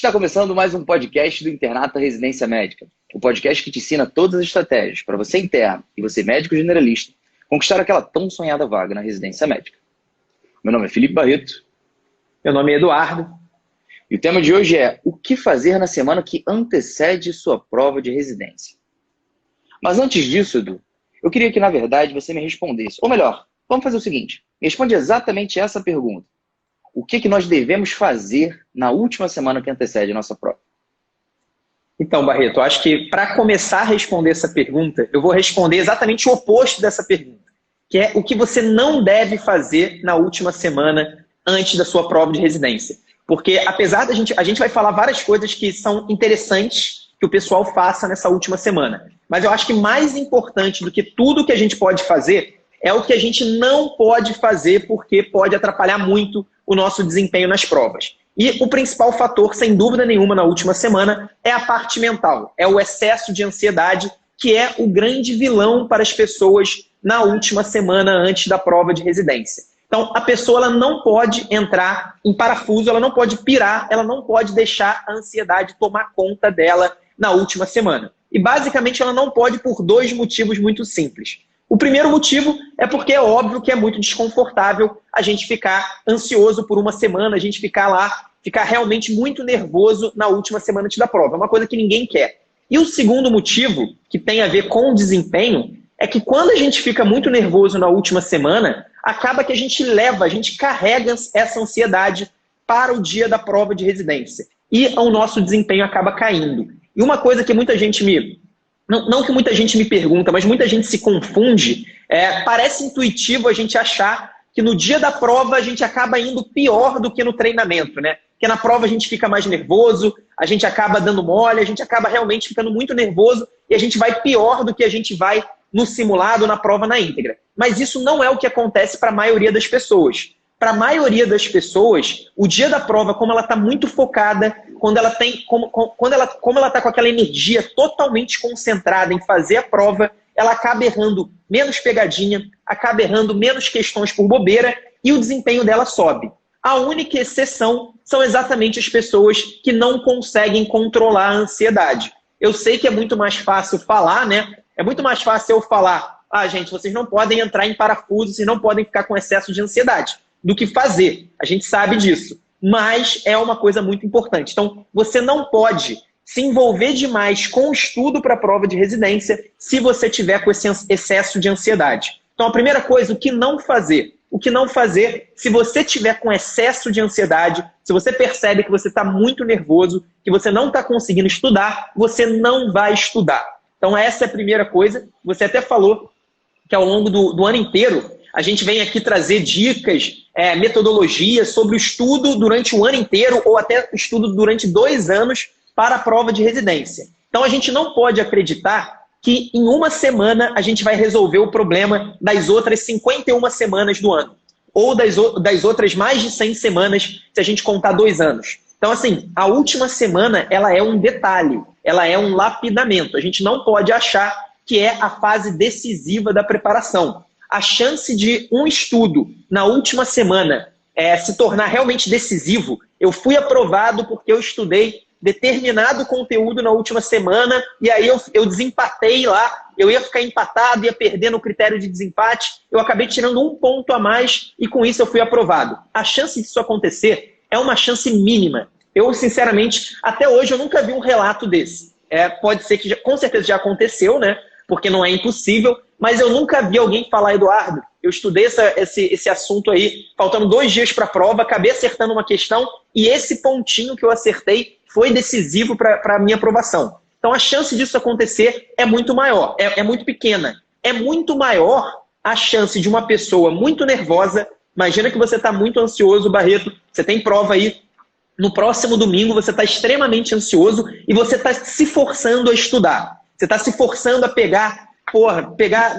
Está começando mais um podcast do Internato da Residência Médica. O podcast que te ensina todas as estratégias para você interno e você médico generalista conquistar aquela tão sonhada vaga na residência médica. Meu nome é Felipe Barreto. Meu nome é Eduardo. E o tema de hoje é o que fazer na semana que antecede sua prova de residência. Mas antes disso, Edu, eu queria que, na verdade, você me respondesse. Ou melhor, vamos fazer o seguinte. Me responde exatamente essa pergunta. O que nós devemos fazer na última semana que antecede a nossa prova? Então, Barreto, eu acho que para começar a responder essa pergunta, eu vou responder exatamente o oposto dessa pergunta, que é o que você não deve fazer na última semana antes da sua prova de residência. Porque apesar da a gente vai falar várias coisas que são interessantes que o pessoal faça nessa última semana. Mas eu acho que mais importante do que tudo que a gente pode fazer é o que a gente não pode fazer, porque pode atrapalhar muito o nosso desempenho nas provas. E o principal fator, sem dúvida nenhuma, na última semana é a parte mental. É o excesso de ansiedade, que é o grande vilão para as pessoas na última semana antes da prova de residência. Então, a pessoa ela não pode entrar em parafuso, ela não pode pirar, ela não pode deixar a ansiedade tomar conta dela na última semana. E, basicamente, ela não pode por dois motivos muito simples. O primeiro motivo é porque é óbvio que é muito desconfortável a gente ficar ansioso por uma semana, a gente ficar realmente muito nervoso na última semana antes da prova. É uma coisa que ninguém quer. E o segundo motivo, que tem a ver com o desempenho, é que quando a gente fica muito nervoso na última semana, acaba que a gente carrega essa ansiedade para o dia da prova de residência. E o nosso desempenho acaba caindo. E uma coisa que muita gente Não que muita gente me pergunta, mas muita gente se confunde. Parece intuitivo a gente achar que no dia da prova a gente acaba indo pior do que no treinamento, né? Porque na prova a gente fica mais nervoso, a gente acaba dando mole, a gente acaba realmente ficando muito nervoso e a gente vai pior do que a gente vai no simulado, na prova na íntegra. Mas isso não é o que acontece para a maioria das pessoas. Para a maioria das pessoas, o dia da prova, como ela está muito focada, como ela está com aquela energia totalmente concentrada em fazer a prova, ela acaba errando menos pegadinha, acaba errando menos questões por bobeira e o desempenho dela sobe. A única exceção são exatamente as pessoas que não conseguem controlar a ansiedade. Eu sei que é muito mais fácil falar, né? É muito mais fácil eu falar, gente, vocês não podem entrar em parafuso, vocês não podem ficar com excesso de ansiedade, do que fazer. A gente sabe disso. Mas é uma coisa muito importante. Então, você não pode se envolver demais com o estudo para a prova de residência se você tiver com esse excesso de ansiedade. Então, a primeira coisa, o que não fazer? O que não fazer se você tiver com excesso de ansiedade, se você percebe que você está muito nervoso, que você não está conseguindo estudar, você não vai estudar. Então, essa é a primeira coisa. Você até falou que ao longo do ano inteiro, a gente vem aqui trazer dicas, metodologias sobre o estudo durante o ano inteiro ou até o estudo durante 2 anos para a prova de residência. Então, a gente não pode acreditar que em uma semana a gente vai resolver o problema das outras 51 semanas do ano. Ou das outras mais de 100 semanas, se a gente contar 2 anos. Então, assim, a última semana ela é um detalhe, ela é um lapidamento. A gente não pode achar que é a fase decisiva da preparação. A chance de um estudo na última semana se tornar realmente decisivo, eu fui aprovado porque eu estudei determinado conteúdo na última semana e aí eu desempatei lá, eu ia ficar empatado, ia perder no critério de desempate, eu acabei tirando 1 ponto a mais e com isso eu fui aprovado. A chance disso acontecer é uma chance mínima. Eu, sinceramente, até hoje eu nunca vi um relato desse. Pode ser que com certeza já aconteceu, né? Porque não é impossível, mas eu nunca vi alguém falar, Eduardo, eu estudei esse assunto aí, faltando 2 dias para a prova, acabei acertando uma questão e esse pontinho que eu acertei foi decisivo para a minha aprovação. Então a chance disso acontecer é muito maior, é muito pequena. É muito maior a chance de uma pessoa muito nervosa, imagina que você está muito ansioso, Barreto, você tem prova aí, no próximo domingo você está extremamente ansioso e você está se forçando a estudar. Você está se forçando a pegar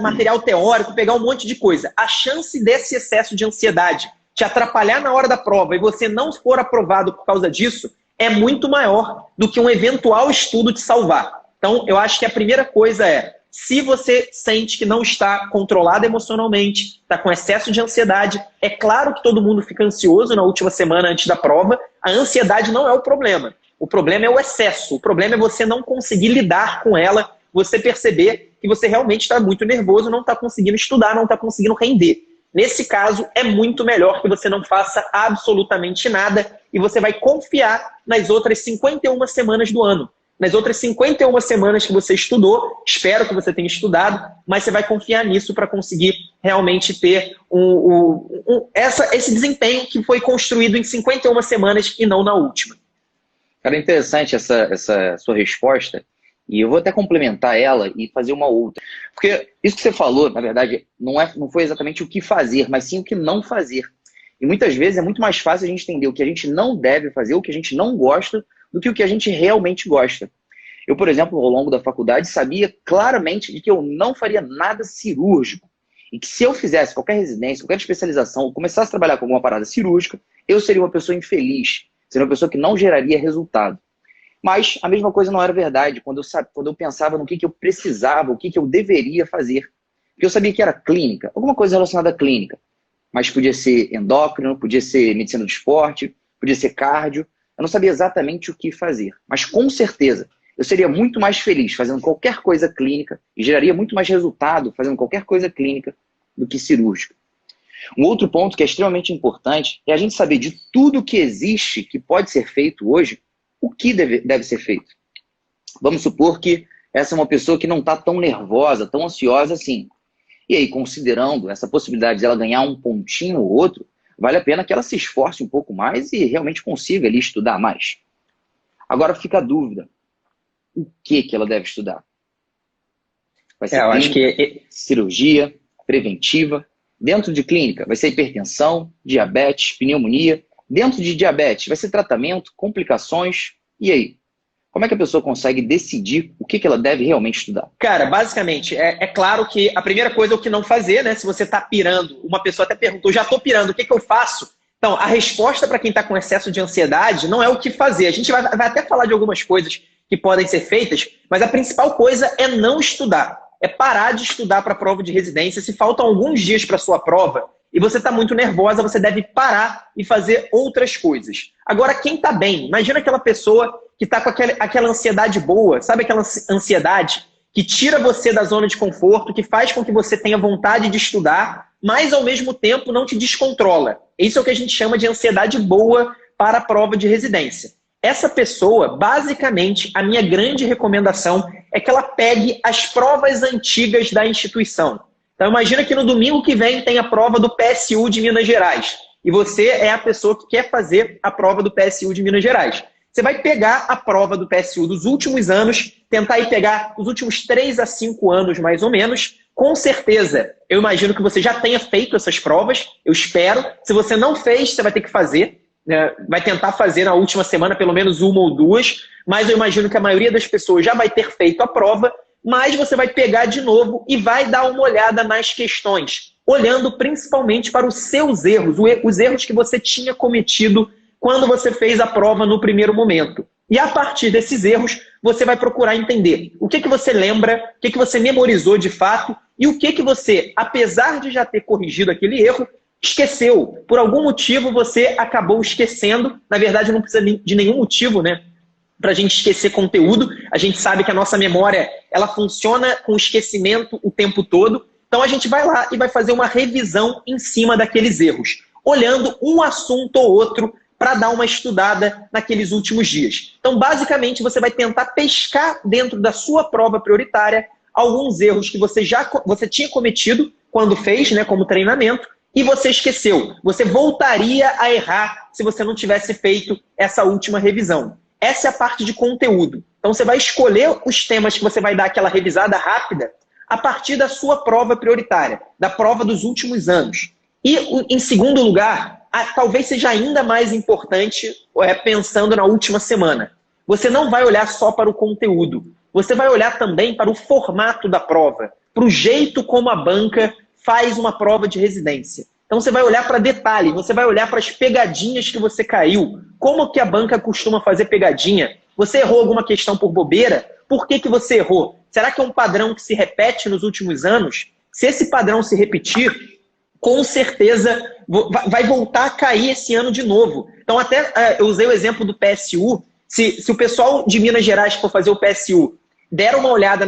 material teórico, pegar um monte de coisa. A chance desse excesso de ansiedade te atrapalhar na hora da prova e você não for aprovado por causa disso é muito maior do que um eventual estudo te salvar. Então, eu acho que a primeira coisa é, se você sente que não está controlado emocionalmente, está com excesso de ansiedade, é claro que todo mundo fica ansioso na última semana antes da prova, a ansiedade não é o problema. O problema é o excesso. O problema é você não conseguir lidar com ela, você perceber que você realmente está muito nervoso, não está conseguindo estudar, não está conseguindo render. Nesse caso, é muito melhor que você não faça absolutamente nada e você vai confiar nas outras 51 semanas do ano. Nas outras 51 semanas que você estudou, espero que você tenha estudado, mas você vai confiar nisso para conseguir realmente ter esse desempenho que foi construído em 51 semanas e não na última. Cara, interessante essa sua resposta. E eu vou até complementar ela e fazer uma outra. Porque isso que você falou, na verdade, não foi exatamente o que fazer, mas sim o que não fazer. E muitas vezes é muito mais fácil a gente entender o que a gente não deve fazer, o que a gente não gosta, do que o que a gente realmente gosta. Eu, por exemplo, ao longo da faculdade, sabia claramente de que eu não faria nada cirúrgico. E que se eu fizesse qualquer residência, qualquer especialização, ou começasse a trabalhar com alguma parada cirúrgica, eu seria uma pessoa infeliz. Seria uma pessoa que não geraria resultado. Mas a mesma coisa não era verdade quando eu pensava no que eu precisava, o que eu deveria fazer. Porque eu sabia que era clínica, alguma coisa relacionada à clínica. Mas podia ser endócrino, podia ser medicina do esporte, podia ser cardio. Eu não sabia exatamente o que fazer. Mas com certeza, eu seria muito mais feliz fazendo qualquer coisa clínica e geraria muito mais resultado fazendo qualquer coisa clínica do que cirúrgica. Um outro ponto que é extremamente importante é a gente saber de tudo que existe, que pode ser feito hoje, o que deve ser feito. Vamos supor que essa é uma pessoa que não está tão nervosa, tão ansiosa assim. E aí, considerando essa possibilidade de ela ganhar um pontinho ou outro, vale a pena que ela se esforce um pouco mais e realmente consiga ali estudar mais. Agora fica a dúvida. O que ela deve estudar? Vai ser acho que cirurgia, preventiva. Dentro de clínica, vai ser hipertensão, diabetes, pneumonia. Dentro de diabetes, vai ser tratamento, complicações. E aí? Como é que a pessoa consegue decidir o que ela deve realmente estudar? Cara, basicamente, é claro que a primeira coisa é o que não fazer, né? Se você está pirando, uma pessoa até perguntou, já estou pirando, o que eu faço? Então, a resposta para quem está com excesso de ansiedade não é o que fazer. A gente vai até falar de algumas coisas que podem ser feitas, mas a principal coisa é não estudar. É parar de estudar para a prova de residência. Se faltam alguns dias para a sua prova e você está muito nervosa, você deve parar e fazer outras coisas. Agora, quem está bem, imagina aquela pessoa que está com aquela ansiedade boa, sabe aquela ansiedade que tira você da zona de conforto, que faz com que você tenha vontade de estudar, mas ao mesmo tempo não te descontrola. Isso é o que a gente chama de ansiedade boa para a prova de residência. Essa pessoa, basicamente, a minha grande recomendação é que ela pegue as provas antigas da instituição. Então imagina que no domingo que vem tem a prova do PSU de Minas Gerais. E você é a pessoa que quer fazer a prova do PSU de Minas Gerais. Você vai pegar a prova do PSU dos últimos anos, tentar ir pegar os últimos 3 a 5 anos, mais ou menos. Com certeza, eu imagino que você já tenha feito essas provas, eu espero. Se você não fez, você vai ter que fazer. Vai tentar fazer na última semana pelo menos 1 ou 2, mas eu imagino que a maioria das pessoas já vai ter feito a prova, mas você vai pegar de novo e vai dar uma olhada nas questões, olhando principalmente para os seus erros, os erros que você tinha cometido quando você fez a prova no primeiro momento. E a partir desses erros, você vai procurar entender o que você lembra, o que você memorizou de fato e o que você, apesar de já ter corrigido aquele erro, esqueceu. Por algum motivo você acabou esquecendo. Na verdade, não precisa de nenhum motivo, né, para a gente esquecer conteúdo. A gente sabe que a nossa memória ela funciona com esquecimento o tempo todo. Então a gente vai lá e vai fazer uma revisão em cima daqueles erros, olhando um assunto ou outro para dar uma estudada naqueles últimos dias. Então, basicamente, você vai tentar pescar dentro da sua prova prioritária alguns erros que você tinha cometido quando fez, né, como treinamento, e você esqueceu. Você voltaria a errar se você não tivesse feito essa última revisão. Essa é a parte de conteúdo. Então você vai escolher os temas que você vai dar aquela revisada rápida a partir da sua prova prioritária, da prova dos últimos anos. E, em segundo lugar, talvez seja ainda mais importante pensando na última semana. Você não vai olhar só para o conteúdo. Você vai olhar também para o formato da prova, para o jeito como a banca faz uma prova de residência. Então você vai olhar para detalhe, você vai olhar para as pegadinhas que você caiu, como que a banca costuma fazer pegadinha. Você errou alguma questão por bobeira? Por que você errou? Será que é um padrão que se repete nos últimos anos? Se esse padrão se repetir, com certeza vai voltar a cair esse ano de novo. Então até eu usei o exemplo do PSU. Se o pessoal de Minas Gerais que for fazer o PSU der uma olhada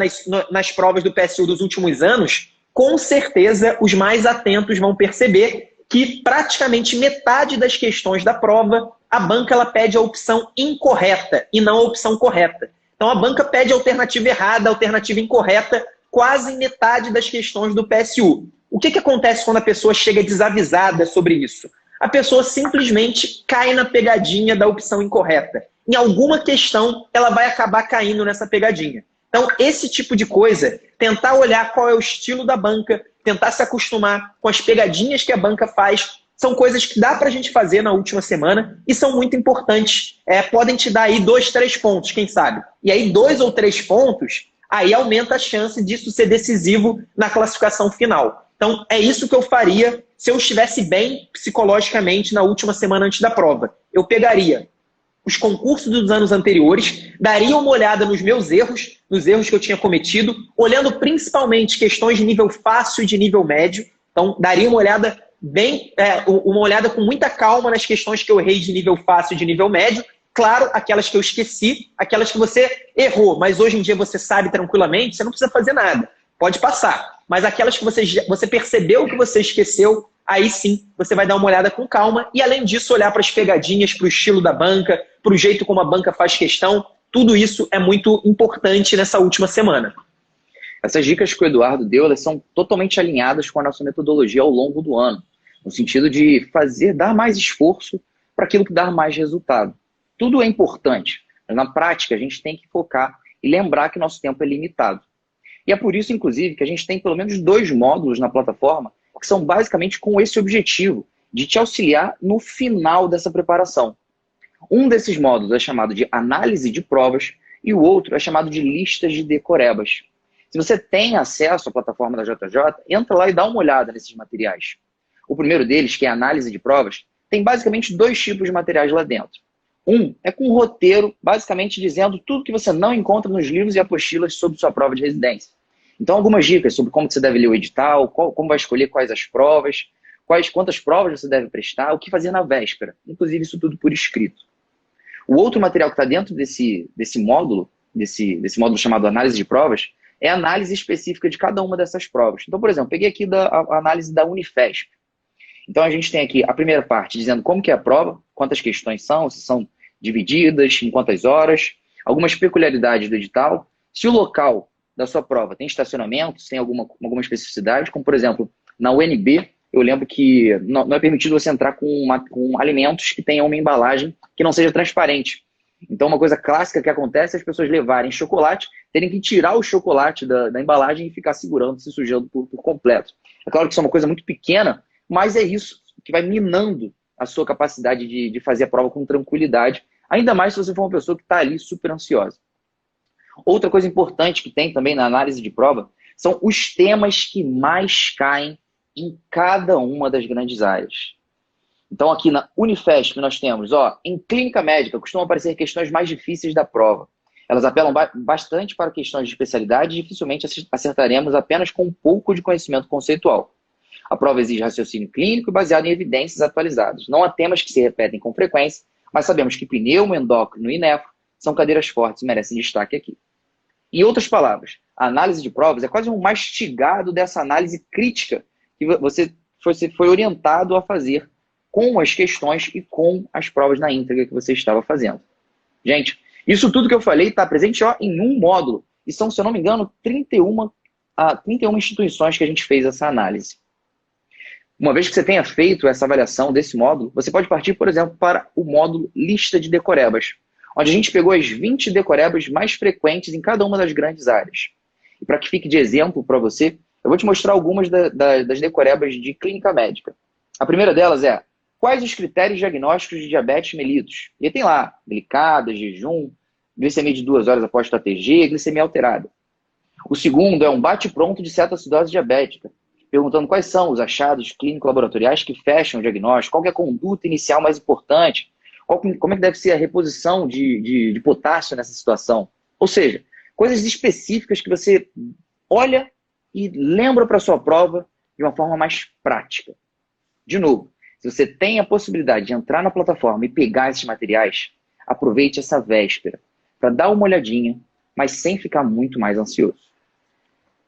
nas provas do PSU dos últimos anos, com certeza os mais atentos vão perceber que praticamente metade das questões da prova, a banca ela pede a opção incorreta e não a opção correta. Então a banca pede a alternativa errada, a alternativa incorreta, quase em metade das questões do PSU. O que acontece quando a pessoa chega desavisada sobre isso? A pessoa simplesmente cai na pegadinha da opção incorreta. Em alguma questão, ela vai acabar caindo nessa pegadinha. Então, esse tipo de coisa, tentar olhar qual é o estilo da banca, tentar se acostumar com as pegadinhas que a banca faz, são coisas que dá pra gente fazer na última semana e são muito importantes. Podem te dar aí 2, 3 pontos, quem sabe? E aí 2 ou 3 pontos, aí aumenta a chance disso ser decisivo na classificação final. Então, é isso que eu faria se eu estivesse bem psicologicamente na última semana antes da prova. Eu pegaria os concursos dos anos anteriores, daria uma olhada nos meus erros, nos erros que eu tinha cometido, olhando principalmente questões de nível fácil e de nível médio. Então, daria uma olhada uma olhada com muita calma nas questões que eu errei de nível fácil e de nível médio. Claro, aquelas que eu esqueci, aquelas que você errou, mas hoje em dia você sabe tranquilamente, você não precisa fazer nada. Pode passar. Mas aquelas que você percebeu que você esqueceu, aí sim você vai dar uma olhada com calma e, além disso, olhar para as pegadinhas, para o estilo da banca, para o jeito como a banca faz questão. Tudo isso é muito importante nessa última semana. Essas dicas que o Eduardo deu, elas são totalmente alinhadas com a nossa metodologia ao longo do ano, no sentido de dar mais esforço para aquilo que dá mais resultado. Tudo é importante, mas na prática a gente tem que focar e lembrar que nosso tempo é limitado. E é por isso, inclusive, que a gente tem pelo menos 2 módulos na plataforma que são basicamente com esse objetivo, de te auxiliar no final dessa preparação. Um desses módulos é chamado de análise de provas e o outro é chamado de listas de decorebas. Se você tem acesso à plataforma da JJ, entra lá e dá uma olhada nesses materiais. O primeiro deles, que é a análise de provas, tem basicamente 2 tipos de materiais lá dentro. Um é com um roteiro, basicamente dizendo tudo que você não encontra nos livros e apostilas sobre sua prova de residência. Então, algumas dicas sobre como você deve ler o edital, como vai escolher quais as provas, quantas provas você deve prestar, o que fazer na véspera. Inclusive, isso tudo por escrito. O outro material que está dentro desse módulo, desse módulo chamado análise de provas, é a análise específica de cada uma dessas provas. Então, por exemplo, peguei aqui a análise da Unifesp. Então, a gente tem aqui a primeira parte dizendo como que é a prova, quantas questões são, se são divididas, em quantas horas, algumas peculiaridades do edital, se o local da sua prova tem estacionamento, se tem alguma especificidade, como por exemplo, na UNB, eu lembro que não é permitido você entrar com alimentos que tenham uma embalagem que não seja transparente. Então uma coisa clássica que acontece é as pessoas levarem chocolate, terem que tirar o chocolate da embalagem e ficar segurando, se sujando por completo. É claro que isso é uma coisa muito pequena, mas é isso que vai minando a sua capacidade de fazer a prova com tranquilidade, ainda mais se você for uma pessoa que está ali super ansiosa. Outra coisa importante que tem também na análise de prova são os temas que mais caem em cada uma das grandes áreas. Então aqui na Unifesp nós temos, em clínica médica costumam aparecer questões mais difíceis da prova. Elas apelam bastante para questões de especialidade e dificilmente acertaremos apenas com um pouco de conhecimento conceitual. A prova exige raciocínio clínico baseado em evidências atualizadas. Não há temas que se repetem com frequência, mas sabemos que pneumo, endócrino e nefro são cadeiras fortes e merecem destaque aqui. Em outras palavras, a análise de provas é quase um mastigado dessa análise crítica que você foi orientado a fazer com as questões e com as provas na íntegra que você estava fazendo. Gente, isso tudo que eu falei está presente em um módulo. E são, se eu não me engano, 31 instituições que a gente fez essa análise. Uma vez que você tenha feito essa avaliação desse módulo, você pode partir, por exemplo, para o módulo lista de decorebas, onde a gente pegou as 20 decorebas mais frequentes em cada uma das grandes áreas. E para que fique de exemplo para você, eu vou te mostrar algumas das decorebas de clínica médica. A primeira delas é: quais os critérios diagnósticos de diabetes mellitus? E tem lá, glicada, jejum, glicemia de 2 horas após TG, glicemia alterada. O segundo é um bate-pronto de cetoacidose diabética, perguntando quais são os achados clínico-laboratoriais que fecham o diagnóstico, qual que é a conduta inicial mais importante, como é que deve ser a reposição de potássio nessa situação. Ou seja, coisas específicas que você olha e lembra para a sua prova de uma forma mais prática. De novo, se você tem a possibilidade de entrar na plataforma e pegar esses materiais, aproveite essa véspera para dar uma olhadinha, mas sem ficar muito mais ansioso.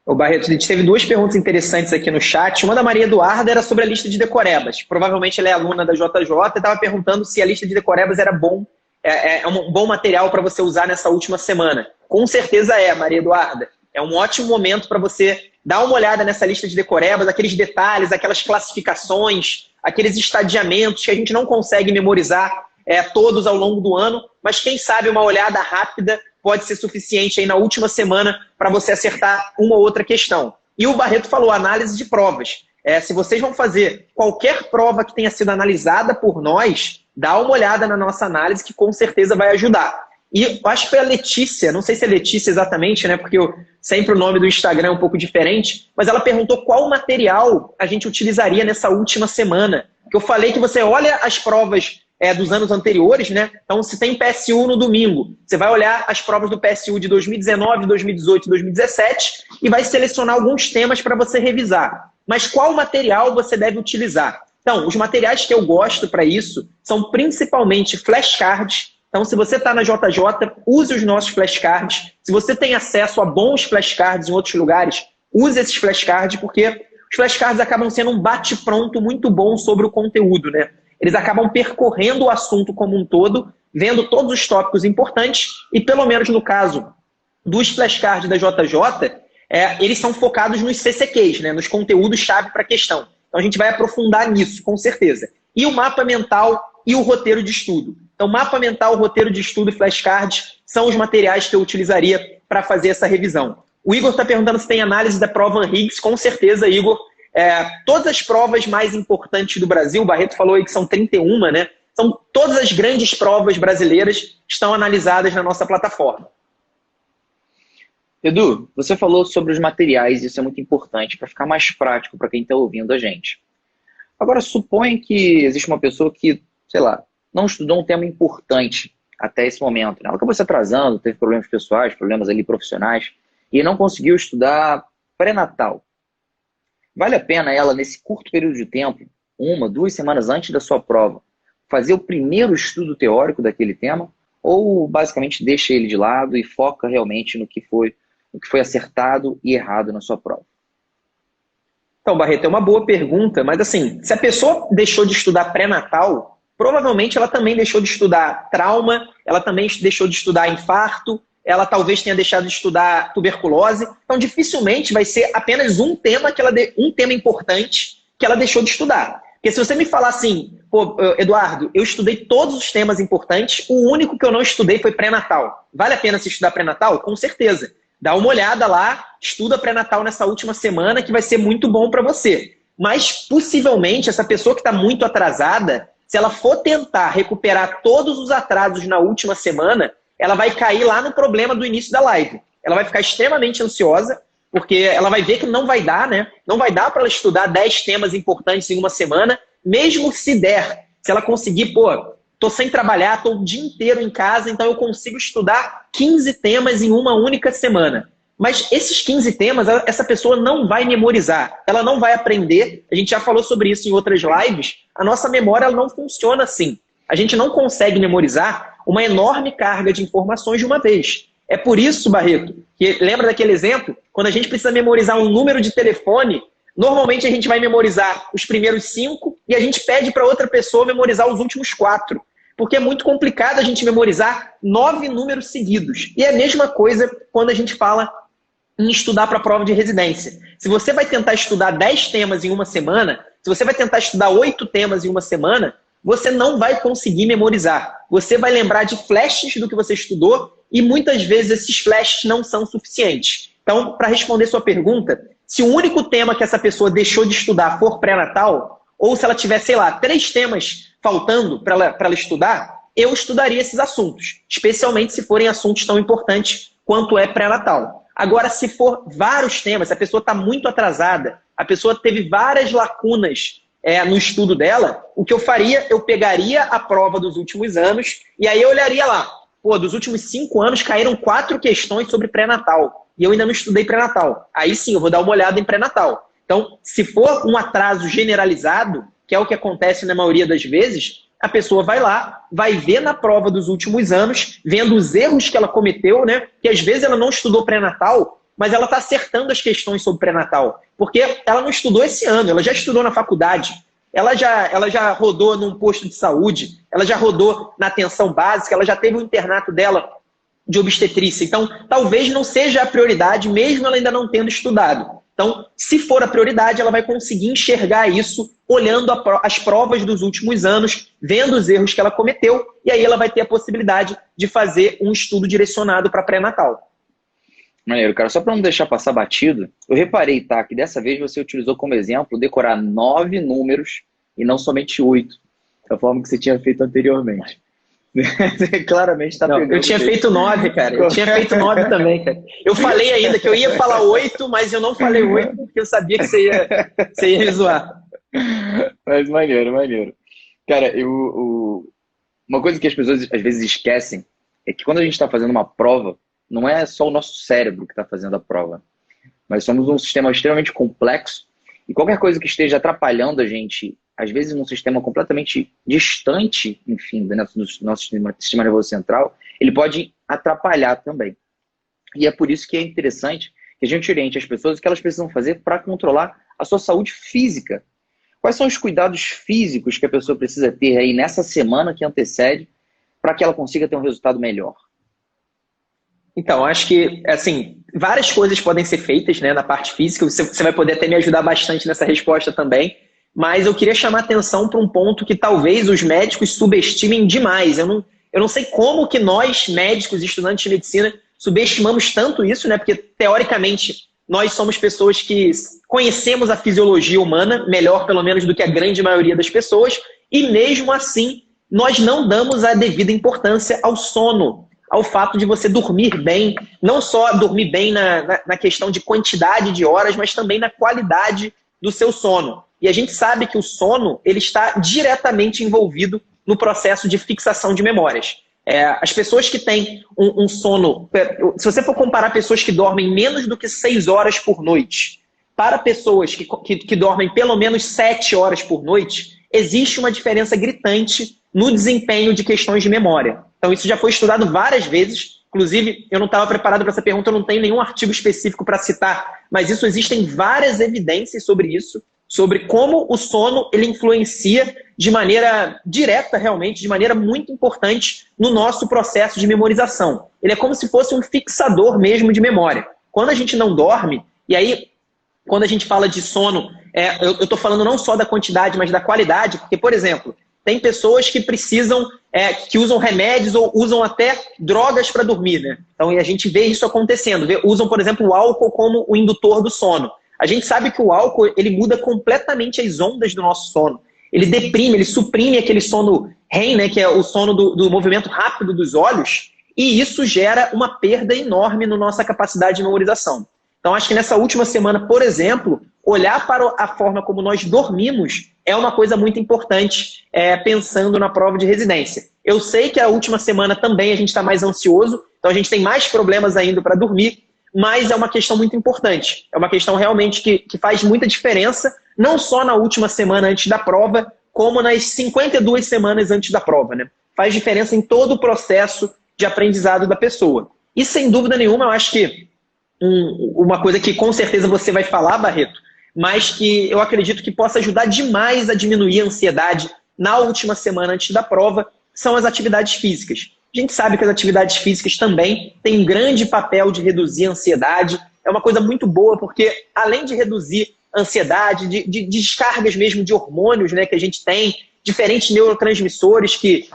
Ô Barreto, a gente teve duas perguntas interessantes aqui no chat. Uma da Maria Eduarda era sobre a lista de decorebas. Provavelmente ela é aluna da JJ e estava perguntando se a lista de decorebas era um bom material para você usar nessa última semana. Com certeza é, Maria Eduarda. É um ótimo momento para você dar uma olhada nessa lista de decorebas, aqueles detalhes, aquelas classificações, aqueles estadiamentos que a gente não consegue memorizar todos ao longo do ano, mas quem sabe uma olhada rápida pode ser suficiente aí na última semana para você acertar uma ou outra questão. E o Barreto falou, análise de provas. Se vocês vão fazer qualquer prova que tenha sido analisada por nós, dá uma olhada na nossa análise que com certeza vai ajudar. E eu acho que foi a Letícia, não sei se é Letícia exatamente, né? Porque sempre o nome do Instagram é um pouco diferente, mas ela perguntou qual material a gente utilizaria nessa última semana. Que eu falei que você olha as provas dos anos anteriores, né? Então, se tem PSU no domingo, você vai olhar as provas do PSU de 2019, 2018, 2017 e vai selecionar alguns temas para você revisar. Mas qual material você deve utilizar? Então, os materiais que eu gosto para isso são principalmente flashcards. Então, se você está na JJ, use os nossos flashcards. Se você tem acesso a bons flashcards em outros lugares, use esses flashcards, porque os flashcards acabam sendo um bate-pronto muito bom sobre o conteúdo, né? Eles acabam percorrendo o assunto como um todo, vendo todos os tópicos importantes e, pelo menos no caso dos flashcards da JJ, eles são focados nos CCQs, né? Nos conteúdos-chave para a questão. Então, a gente vai aprofundar nisso, com certeza. E o mapa mental e o roteiro de estudo. Então, mapa mental, roteiro de estudo e flashcards são os materiais que eu utilizaria para fazer essa revisão. O Igor está perguntando se tem análise da prova Higgs. Com certeza, Igor. Todas as provas mais importantes do Brasil, o Barreto falou aí que são 31, né? São todas as grandes provas brasileiras estão analisadas na nossa plataforma. Edu, você falou sobre os materiais, isso é muito importante para ficar mais prático para quem está ouvindo a gente. Agora, suponha que existe uma pessoa que, sei lá, não estudou um tema importante até esse momento, né? Ela acabou se atrasando, teve problemas pessoais, problemas ali profissionais, e não conseguiu estudar pré-natal. Vale a pena ela, nesse curto período de tempo, 1, 2 semanas antes da sua prova, fazer o primeiro estudo teórico daquele tema? Ou basicamente deixa ele de lado e foca realmente no que foi acertado e errado na sua prova? Então, Barreto, é uma boa pergunta, mas assim, se a pessoa deixou de estudar pré-natal, provavelmente ela também deixou de estudar trauma, ela também deixou de estudar infarto, ela talvez tenha deixado de estudar tuberculose. Então, dificilmente vai ser apenas um tema importante que ela deixou de estudar. Porque se você me falar assim, pô, Eduardo, eu estudei todos os temas importantes, o único que eu não estudei foi pré-natal. Vale a pena se estudar pré-natal? Com certeza. Dá uma olhada lá, estuda pré-natal nessa última semana, que vai ser muito bom para você. Mas, possivelmente, essa pessoa que está muito atrasada, se ela for tentar recuperar todos os atrasos na última semana, ela vai cair lá no problema do início da live. Ela vai ficar extremamente ansiosa, porque ela vai ver que não vai dar, né? Não vai dar para ela estudar 10 temas importantes em uma semana, mesmo se der. Se ela conseguir, pô, tô sem trabalhar, tô o dia inteiro em casa, então eu consigo estudar 15 temas em uma única semana. Mas esses 15 temas, essa pessoa não vai memorizar, ela não vai aprender. A gente já falou sobre isso em outras lives. A nossa memória ela não funciona assim. A gente não consegue memorizar uma enorme carga de informações de uma vez. É por isso, Barreto, que lembra daquele exemplo? Quando a gente precisa memorizar um número de telefone, normalmente a gente vai memorizar os primeiros 5 e a gente pede para outra pessoa memorizar os últimos 4. Porque é muito complicado a gente memorizar 9 números seguidos. E é a mesma coisa quando a gente fala em estudar para a prova de residência. Se você vai tentar estudar 10 temas em uma semana, se você vai tentar estudar 8 temas em uma semana, você não vai conseguir memorizar. Você vai lembrar de flashes do que você estudou e muitas vezes esses flashes não são suficientes. Então, para responder sua pergunta, se o único tema que essa pessoa deixou de estudar for pré-natal, ou se ela tiver, sei lá, 3 temas faltando para ela estudar, eu estudaria esses assuntos, especialmente se forem assuntos tão importantes quanto é pré-natal. Agora, se for vários temas, se a pessoa está muito atrasada, a pessoa teve várias lacunas no estudo dela, o que eu faria, eu pegaria a prova dos últimos anos e aí eu olharia lá, pô, dos últimos 5 anos caíram 4 questões sobre pré-natal e eu ainda não estudei pré-natal. Aí sim, eu vou dar uma olhada em pré-natal. Então, se for um atraso generalizado, que é o que acontece na maioria das vezes, a pessoa vai lá, vai ver na prova dos últimos anos, vendo os erros que ela cometeu, né? Que às vezes ela não estudou pré-natal, mas ela está acertando as questões sobre pré-natal. Porque ela não estudou esse ano, ela já estudou na faculdade, ela já rodou num posto de saúde, ela já rodou na atenção básica, ela já teve o internato dela de obstetrícia. Então, talvez não seja a prioridade, mesmo ela ainda não tendo estudado. Então, se for a prioridade, ela vai conseguir enxergar isso olhando as provas dos últimos anos, vendo os erros que ela cometeu, e aí ela vai ter a possibilidade de fazer um estudo direcionado para pré-natal. Maneiro, cara. Só para não deixar passar batido, eu reparei, tá, que dessa vez você utilizou como exemplo decorar 9 números e não somente 8, da forma que você tinha feito anteriormente. Você claramente está pegando. Eu tinha feito 9, cara. Eu tinha feito 9 também, cara. Eu falei ainda que eu ia falar 8, mas eu não falei 8 porque eu sabia que você ia me zoar. Mas maneiro, maneiro. Cara, uma coisa que as pessoas às vezes esquecem é que quando a gente está fazendo uma prova, não é só o nosso cérebro que está fazendo a prova. Nós somos um sistema extremamente complexo e qualquer coisa que esteja atrapalhando a gente, às vezes num sistema completamente distante, enfim, do nosso sistema nervoso central, ele pode atrapalhar também. E é por isso que é interessante que a gente oriente as pessoas o que elas precisam fazer para controlar a sua saúde física. Quais são os cuidados físicos que a pessoa precisa ter aí nessa semana que antecede para que ela consiga ter um resultado melhor? Então, acho que, assim, várias coisas podem ser feitas, né, na parte física. Você vai poder até me ajudar bastante nessa resposta também. Mas eu queria chamar atenção para um ponto que talvez os médicos subestimem demais. Eu não sei como que nós, médicos, estudantes de medicina, subestimamos tanto isso, né? Porque, teoricamente, nós somos pessoas que conhecemos a fisiologia humana, melhor pelo menos do que a grande maioria das pessoas, e mesmo assim, nós não damos a devida importância ao sono, ao fato de você dormir bem, não só dormir bem na questão de quantidade de horas, mas também na qualidade do seu sono. E a gente sabe que o sono ele está diretamente envolvido no processo de fixação de memórias. As pessoas que têm um sono... Se você for comparar pessoas que dormem menos do que 6 horas por noite para pessoas que dormem pelo menos 7 horas por noite, existe uma diferença gritante no desempenho de questões de memória. Então isso já foi estudado várias vezes. Inclusive, eu não estava preparado para essa pergunta, eu não tenho nenhum artigo específico para citar, mas existem várias evidências sobre isso, sobre como o sono ele influencia de maneira direta, realmente, de maneira muito importante no nosso processo de memorização. Ele é como se fosse um fixador mesmo de memória. Quando a gente não dorme, e aí, quando a gente fala de sono, eu estou falando não só da quantidade, mas da qualidade, porque, por exemplo, tem pessoas que precisam, que usam remédios ou usam até drogas para dormir, né? Então, a gente vê isso acontecendo. Usam, por exemplo, o álcool como o indutor do sono. A gente sabe que o álcool ele muda completamente as ondas do nosso sono. Ele deprime, ele suprime aquele sono REM, né, que é o sono do movimento rápido dos olhos, e isso gera uma perda enorme na nossa capacidade de memorização. Então, acho que nessa última semana, por exemplo, olhar para a forma como nós dormimos é uma coisa muito importante, pensando na prova de residência. Eu sei que a última semana também a gente está mais ansioso, então a gente tem mais problemas ainda para dormir, mas é uma questão muito importante. É uma questão realmente que faz muita diferença, não só na última semana antes da prova, como nas 52 semanas antes da prova, né? Faz diferença em todo o processo de aprendizado da pessoa. E sem dúvida nenhuma, eu acho que uma coisa que com certeza você vai falar, Barreto, mas que eu acredito que possa ajudar demais a diminuir a ansiedade na última semana antes da prova, são as atividades físicas. A gente sabe que as atividades físicas também têm um grande papel de reduzir a ansiedade. É uma coisa muito boa, porque além de reduzir a ansiedade, de descargas mesmo de hormônios, né, que a gente tem, diferentes neurotransmissores que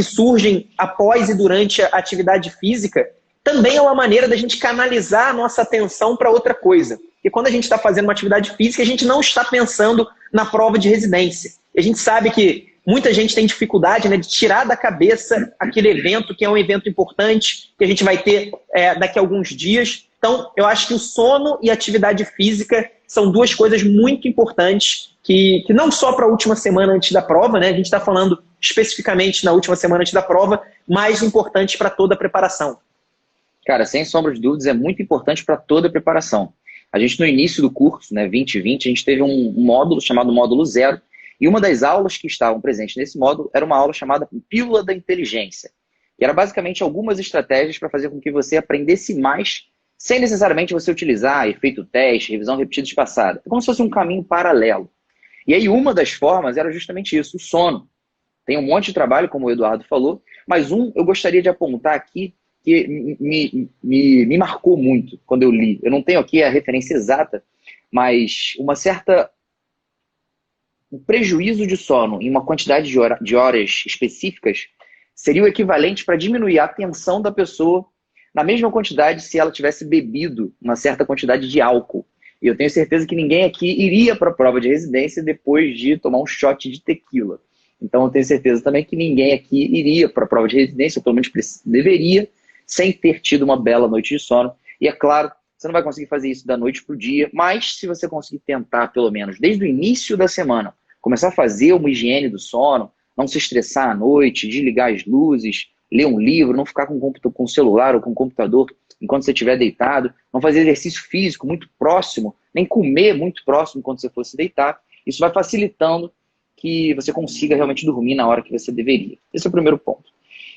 surgem após e durante a atividade física, também é uma maneira da gente canalizar a nossa atenção para outra coisa. Porque quando a gente está fazendo uma atividade física, a gente não está pensando na prova de residência. E a gente sabe que muita gente tem dificuldade, né, de tirar da cabeça aquele evento, que é um evento importante, que a gente vai ter daqui a alguns dias. Então, eu acho que o sono e a atividade física são duas coisas muito importantes, que não só para a última semana antes da prova, né, a gente está falando especificamente na última semana antes da prova, mas importantes para toda a preparação. Cara, sem sombra de dúvidas, é muito importante para toda a preparação. A gente, no início do curso, né, 2020, a gente teve um módulo chamado Módulo 0, E uma das aulas que estavam presentes nesse módulo era uma aula chamada Pílula da Inteligência, que era basicamente algumas estratégias para fazer com que você aprendesse mais, sem necessariamente você utilizar efeito teste, revisão repetida espaçada. É como se fosse um caminho paralelo. E aí uma das formas era justamente isso, o sono. Tem um monte de trabalho, como o Eduardo falou, mas eu gostaria de apontar aqui que me marcou muito quando eu li. Eu não tenho aqui a referência exata, mas um prejuízo de sono em uma quantidade de horas específicas seria o equivalente para diminuir a atenção da pessoa na mesma quantidade se ela tivesse bebido uma certa quantidade de álcool. E eu tenho certeza que ninguém aqui iria para a prova de residência depois de tomar um shot de tequila. Então eu tenho certeza também que ninguém aqui iria para a prova de residência, ou pelo menos deveria, sem ter tido uma bela noite de sono. E é claro, você não vai conseguir fazer isso da noite para o dia, mas se você conseguir tentar, pelo menos desde o início da semana, começar a fazer uma higiene do sono, não se estressar à noite, desligar as luzes, ler um livro, não ficar com o celular ou com o computador enquanto você estiver deitado, não fazer exercício físico muito próximo, nem comer muito próximo quando você for se deitar, isso vai facilitando que você consiga realmente dormir na hora que você deveria. Esse é o primeiro ponto.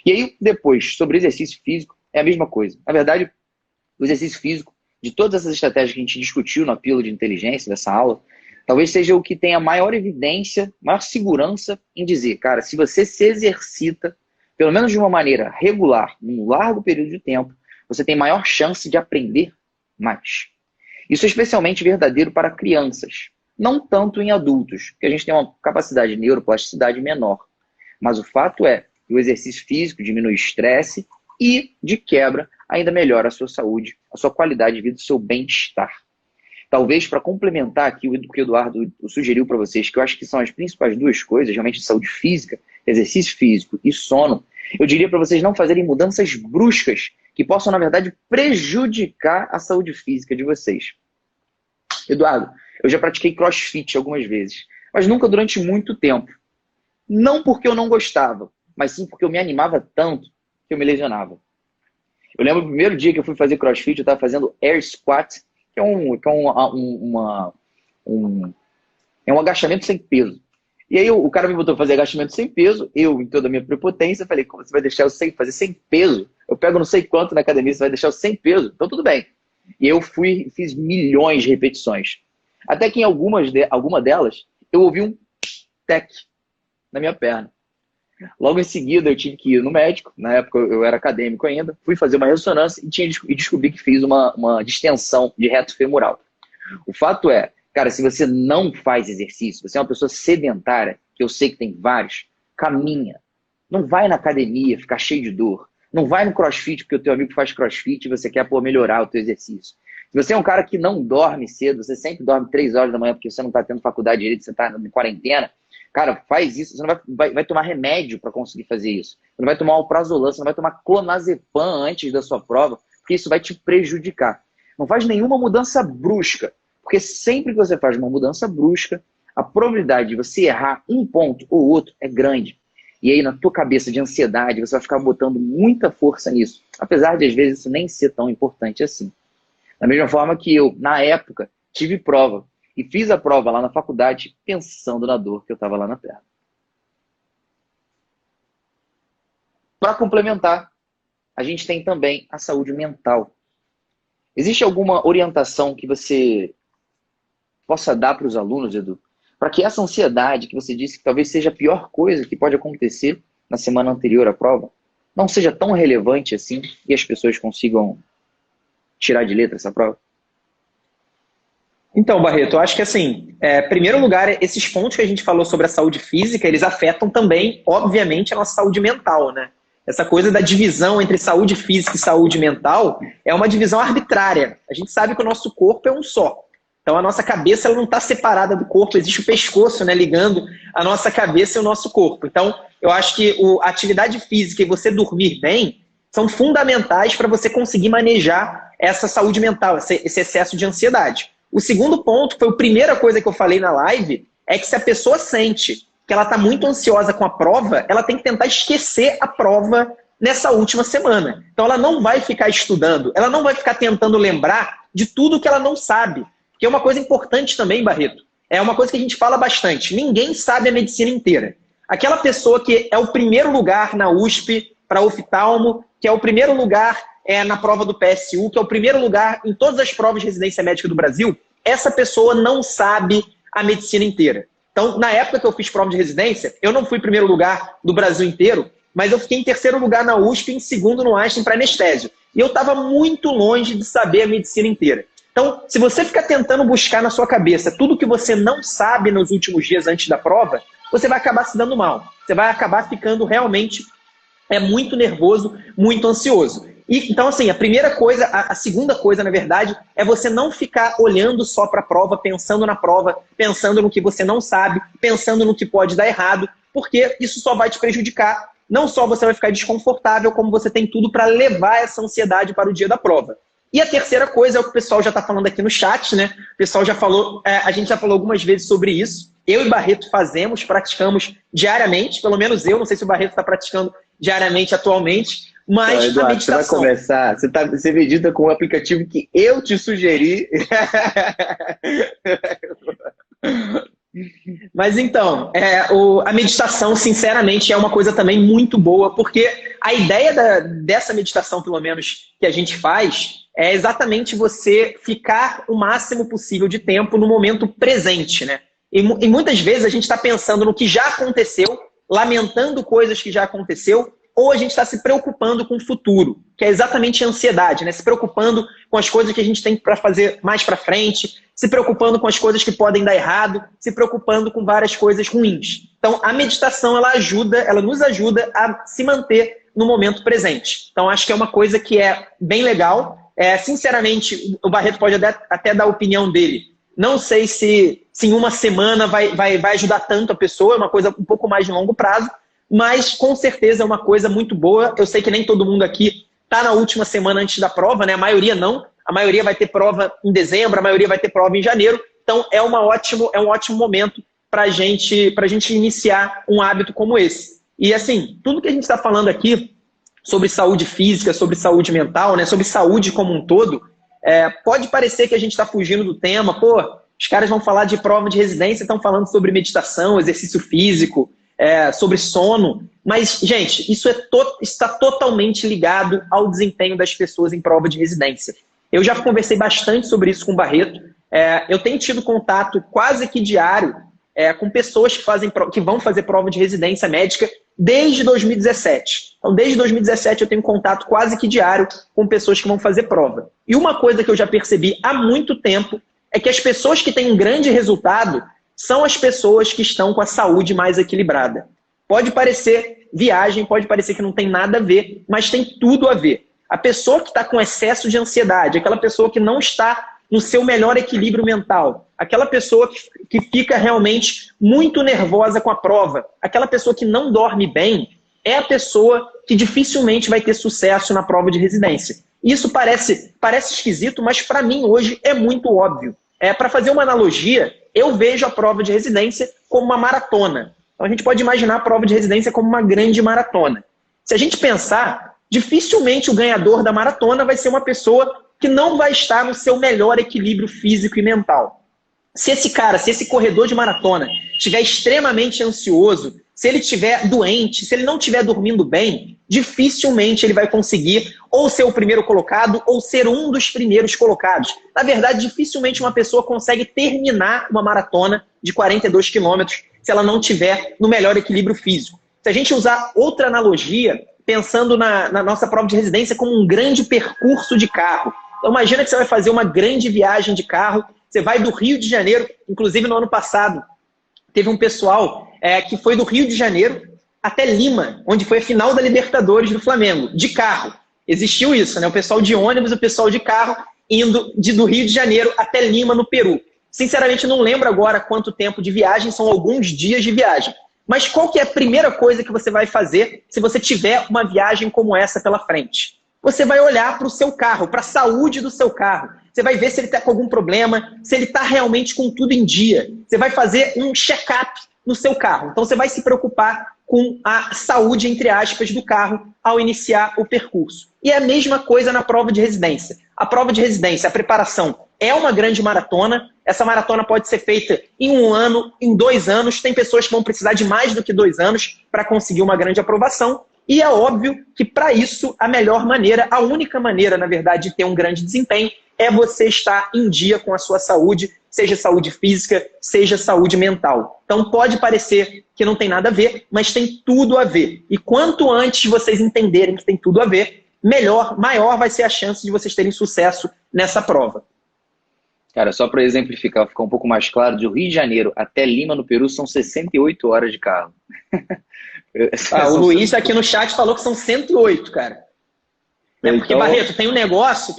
E aí, depois, sobre exercício físico, é a mesma coisa. Na verdade, o exercício físico, de todas essas estratégias que a gente discutiu na pílula de inteligência dessa aula, talvez seja o que tenha maior evidência, maior segurança em dizer, cara, se você se exercita, pelo menos de uma maneira regular, num largo período de tempo, você tem maior chance de aprender mais. Isso é especialmente verdadeiro para crianças, não tanto em adultos, porque a gente tem uma capacidade de neuroplasticidade menor. Mas o fato é que o exercício físico diminui o estresse e, de quebra, ainda melhora a sua saúde, a sua qualidade de vida, o seu bem-estar. Talvez, para complementar aqui o que o Eduardo sugeriu para vocês, que eu acho que são as principais duas coisas, realmente saúde física, exercício físico e sono, eu diria para vocês não fazerem mudanças bruscas que possam, na verdade, prejudicar a saúde física de vocês. Eduardo, eu já pratiquei crossfit algumas vezes, mas nunca durante muito tempo. Não porque eu não gostava, mas sim porque eu me animava tanto que eu me lesionava. Eu lembro do primeiro dia que eu fui fazer crossfit, eu estava fazendo air squat, que é um agachamento sem peso. E aí o cara me botou a fazer agachamento sem peso, eu, em toda a minha prepotência, falei, como você vai deixar eu fazer sem peso? Eu pego não sei quanto na academia, você vai deixar eu sem peso? Então tudo bem. E eu fiz milhões de repetições. Até que em alguma delas, eu ouvi um tec na minha perna. Logo em seguida, eu tive que ir no médico. Na época, eu era acadêmico ainda. Fui fazer uma ressonância e descobri que fiz uma distensão de reto femoral. O fato é, cara, se você não faz exercício, você é uma pessoa sedentária, que eu sei que tem vários, caminha. Não vai na academia ficar cheio de dor. Não vai no crossfit porque o teu amigo faz crossfit e você quer melhorar o teu exercício. Se você é um cara que não dorme cedo, você sempre dorme 3 horas da manhã porque você não está tendo faculdade direito, você está em quarentena, cara, faz isso. Você não vai tomar remédio para conseguir fazer isso. Você não vai tomar alprazolam, você não vai tomar clonazepam antes da sua prova, porque isso vai te prejudicar. Não faz nenhuma mudança brusca, porque sempre que você faz uma mudança brusca, a probabilidade de você errar um ponto ou outro é grande. E aí na tua cabeça de ansiedade, você vai ficar botando muita força nisso, apesar de às vezes isso nem ser tão importante assim. Da mesma forma que eu, na época, tive prova e fiz a prova lá na faculdade pensando na dor que eu estava lá na perna. Para complementar, a gente tem também a saúde mental. Existe alguma orientação que você possa dar para os alunos, Edu, para que essa ansiedade que você disse que talvez seja a pior coisa que pode acontecer na semana anterior à prova, não seja tão relevante assim e as pessoas consigam tirar de letra essa prova? Então, Barreto, eu acho que assim, em primeiro lugar, esses pontos que a gente falou sobre a saúde física, eles afetam também, obviamente, a nossa saúde mental, né? Essa coisa da divisão entre saúde física e saúde mental é uma divisão arbitrária. A gente sabe que o nosso corpo é um só. Então a nossa cabeça ela não está separada do corpo, existe o pescoço, né, ligando a nossa cabeça e o nosso corpo. Então eu acho que a atividade física e você dormir bem são fundamentais para você conseguir manejar essa saúde mental, esse excesso de ansiedade. O segundo ponto, foi a primeira coisa que eu falei na live, é que se a pessoa sente que ela está muito ansiosa com a prova, ela tem que tentar esquecer a prova nessa última semana. Então ela não vai ficar estudando, ela não vai ficar tentando lembrar de tudo que ela não sabe. Porque uma coisa importante também, Barreto, é uma coisa que a gente fala bastante. Ninguém sabe a medicina inteira. Aquela pessoa que é o primeiro lugar na USP para oftalmo, que é o primeiro lugar na prova do PSU, que é o primeiro lugar em todas as provas de residência médica do Brasil, essa pessoa não sabe a medicina inteira. Então, na época que eu fiz prova de residência, eu não fui primeiro lugar do Brasil inteiro, mas eu fiquei em terceiro lugar na USP e em segundo no Einstein para anestésio. E eu estava muito longe de saber a medicina inteira. Então, se você ficar tentando buscar na sua cabeça tudo que você não sabe nos últimos dias antes da prova, você vai acabar se dando mal. Você vai acabar ficando realmente muito nervoso, muito ansioso. E, então, assim, a primeira coisa, a segunda coisa, na verdade, é você não ficar olhando só para a prova, pensando na prova, pensando no que você não sabe, pensando no que pode dar errado, porque isso só vai te prejudicar. Não só você vai ficar desconfortável, como você tem tudo para levar essa ansiedade para o dia da prova. E a terceira coisa é o que o pessoal já está falando aqui no chat, né? O pessoal já falou, a gente já falou algumas vezes sobre isso. Eu e Barreto praticamos diariamente, pelo menos eu, não sei se o Barreto está praticando diariamente atualmente, mas então, Eduardo, a meditação... você vai começar, você medita com o aplicativo que eu te sugeri. Mas então, a meditação, sinceramente, é uma coisa também muito boa, porque a ideia dessa meditação, pelo menos, que a gente faz, é exatamente você ficar o máximo possível de tempo no momento presente, né? E muitas vezes a gente está pensando no que já aconteceu, lamentando coisas que já aconteceu, ou a gente está se preocupando com o futuro, que é exatamente a ansiedade, né? Se preocupando com as coisas que a gente tem para fazer mais para frente, se preocupando com as coisas que podem dar errado, se preocupando com várias coisas ruins. Então, a meditação, ela nos ajuda a se manter no momento presente. Então, acho que é uma coisa que é bem legal. Sinceramente, o Barreto pode até dar a opinião dele. Não sei se em uma semana vai ajudar tanto a pessoa, é uma coisa um pouco mais de longo prazo, mas com certeza é uma coisa muito boa. Eu sei que nem todo mundo aqui está na última semana antes da prova, né? A maioria não. A maioria vai ter prova em dezembro, a maioria vai ter prova em janeiro. Então é um ótimo momento para a gente iniciar um hábito como esse. E assim, tudo que a gente está falando aqui sobre saúde física, sobre saúde mental, né? Sobre saúde como um todo, pode parecer que a gente está fugindo do tema. Pô, os caras vão falar de prova de residência, estão falando sobre meditação, exercício físico, sobre sono, mas, gente, isso está totalmente ligado ao desempenho das pessoas em prova de residência. Eu já conversei bastante sobre isso com o Barreto, eu tenho tido contato quase que diário com pessoas que vão fazer prova de residência médica desde 2017. Então, desde 2017 eu tenho contato quase que diário com pessoas que vão fazer prova. E uma coisa que eu já percebi há muito tempo é que as pessoas que têm um grande resultado são as pessoas que estão com a saúde mais equilibrada. Pode parecer viagem, pode parecer que não tem nada a ver, mas tem tudo a ver. A pessoa que está com excesso de ansiedade, aquela pessoa que não está no seu melhor equilíbrio mental, aquela pessoa que fica realmente muito nervosa com a prova, aquela pessoa que não dorme bem, é a pessoa que dificilmente vai ter sucesso na prova de residência. Isso parece esquisito, mas para mim hoje é muito óbvio. Para fazer uma analogia, eu vejo a prova de residência como uma maratona. Então a gente pode imaginar a prova de residência como uma grande maratona. Se a gente pensar, dificilmente o ganhador da maratona vai ser uma pessoa que não vai estar no seu melhor equilíbrio físico e mental. Se esse corredor de maratona estiver extremamente ansioso, se ele estiver doente, se ele não estiver dormindo bem, dificilmente ele vai conseguir ou ser o primeiro colocado ou ser um dos primeiros colocados. Na verdade, dificilmente uma pessoa consegue terminar uma maratona de 42 quilômetros se ela não estiver no melhor equilíbrio físico. Se a gente usar outra analogia, pensando na nossa prova de residência como um grande percurso de carro. Então imagina que você vai fazer uma grande viagem de carro, você vai do Rio de Janeiro, inclusive no ano passado, teve um pessoal que foi do Rio de Janeiro até Lima, onde foi a final da Libertadores do Flamengo, de carro. Existiu isso, né? O pessoal de ônibus e o pessoal de carro indo do Rio de Janeiro até Lima, no Peru. Sinceramente, não lembro agora quanto tempo de viagem, são alguns dias de viagem. Mas qual que é a primeira coisa que você vai fazer se você tiver uma viagem como essa pela frente? Você vai olhar para o seu carro, para a saúde do seu carro. Você vai ver se ele está com algum problema, se ele está realmente com tudo em dia. Você vai fazer um check-up no seu carro. Então você vai se preocupar com a saúde, entre aspas, do carro ao iniciar o percurso. E é a mesma coisa na prova de residência. A prova de residência, a preparação é uma grande maratona. Essa maratona pode ser feita em 1 ano, em 2 anos. Tem pessoas que vão precisar de mais do que 2 anos para conseguir uma grande aprovação. E é óbvio que para isso a melhor maneira, a única maneira, na verdade, de ter um grande desempenho é você estar em dia com a sua saúde, seja saúde física, seja saúde mental. Então pode parecer que não tem nada a ver, mas tem tudo a ver. E quanto antes vocês entenderem que tem tudo a ver, melhor, maior vai ser a chance de vocês terem sucesso nessa prova. Cara, só para exemplificar, ficar um pouco mais claro, de Rio de Janeiro até Lima, no Peru, são 68 horas de carro. O Luiz aqui no chat falou que são 108, cara. Porque, então, Barreto, tem um negócio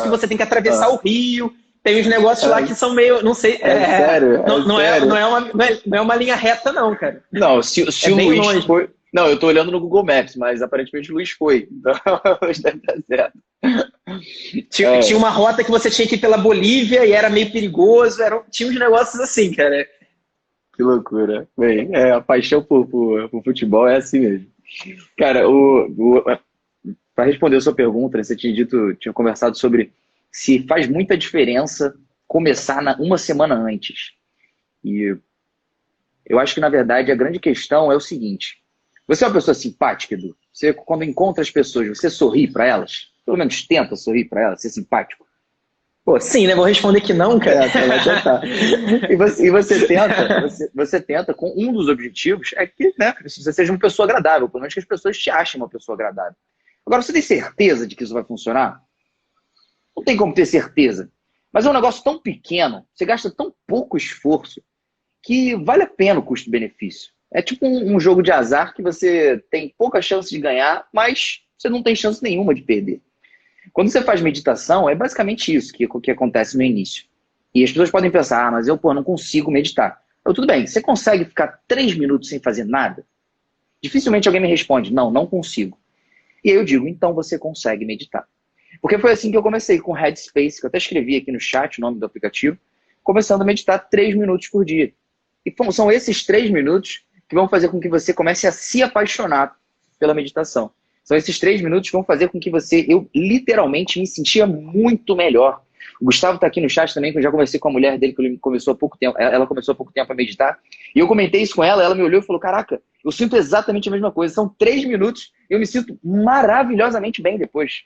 que você tem que atravessar o rio, tem uns negócios lá que são meio, não sei... sério? Não é uma linha reta não, cara. Não, se o Luiz longe. Foi... Não, eu tô olhando no Google Maps, mas aparentemente o Luiz foi. Então, deve estar certo. Tinha uma rota que você tinha que ir pela Bolívia e era meio perigoso, tinha uns negócios assim, cara. Que loucura. Bem, a paixão por futebol é assim mesmo. Cara, para responder a sua pergunta, você tinha conversado sobre se faz muita diferença começar uma semana antes. E eu acho que, na verdade, a grande questão é o seguinte. Você é uma pessoa simpática, Edu? Você, quando encontra as pessoas, você sorri para elas? Pelo menos tenta sorrir para elas, ser simpático? Pô, sim, né? Vou responder que não, cara. Vai tentar. E você tenta, com um dos objetivos, é que, né, você seja uma pessoa agradável, pelo menos que as pessoas te achem uma pessoa agradável. Agora, você tem certeza de que isso vai funcionar? Não tem como ter certeza. Mas é um negócio tão pequeno, você gasta tão pouco esforço, que vale a pena o custo-benefício. É tipo um jogo de azar que você tem pouca chance de ganhar, mas você não tem chance nenhuma de perder. Quando você faz meditação, é basicamente isso que acontece no início. E as pessoas podem pensar, mas eu não consigo meditar. Então, tudo bem, você consegue ficar 3 minutos sem fazer nada? Dificilmente alguém me responde, não consigo. E aí eu digo, então você consegue meditar. Porque foi assim que eu comecei com o Headspace, que eu até escrevi aqui no chat o nome do aplicativo, começando a meditar 3 minutos por dia. E são esses 3 minutos que vão fazer com que você comece a se apaixonar pela meditação. São esses 3 minutos que vão fazer com que eu literalmente me sentia muito melhor. O Gustavo está aqui no chat também, que eu já conversei com a mulher dele, que ele começou há pouco tempo. Ela começou há pouco tempo a meditar. E eu comentei isso com ela me olhou e falou, caraca, eu sinto exatamente a mesma coisa. São 3 minutos e eu me sinto maravilhosamente bem depois.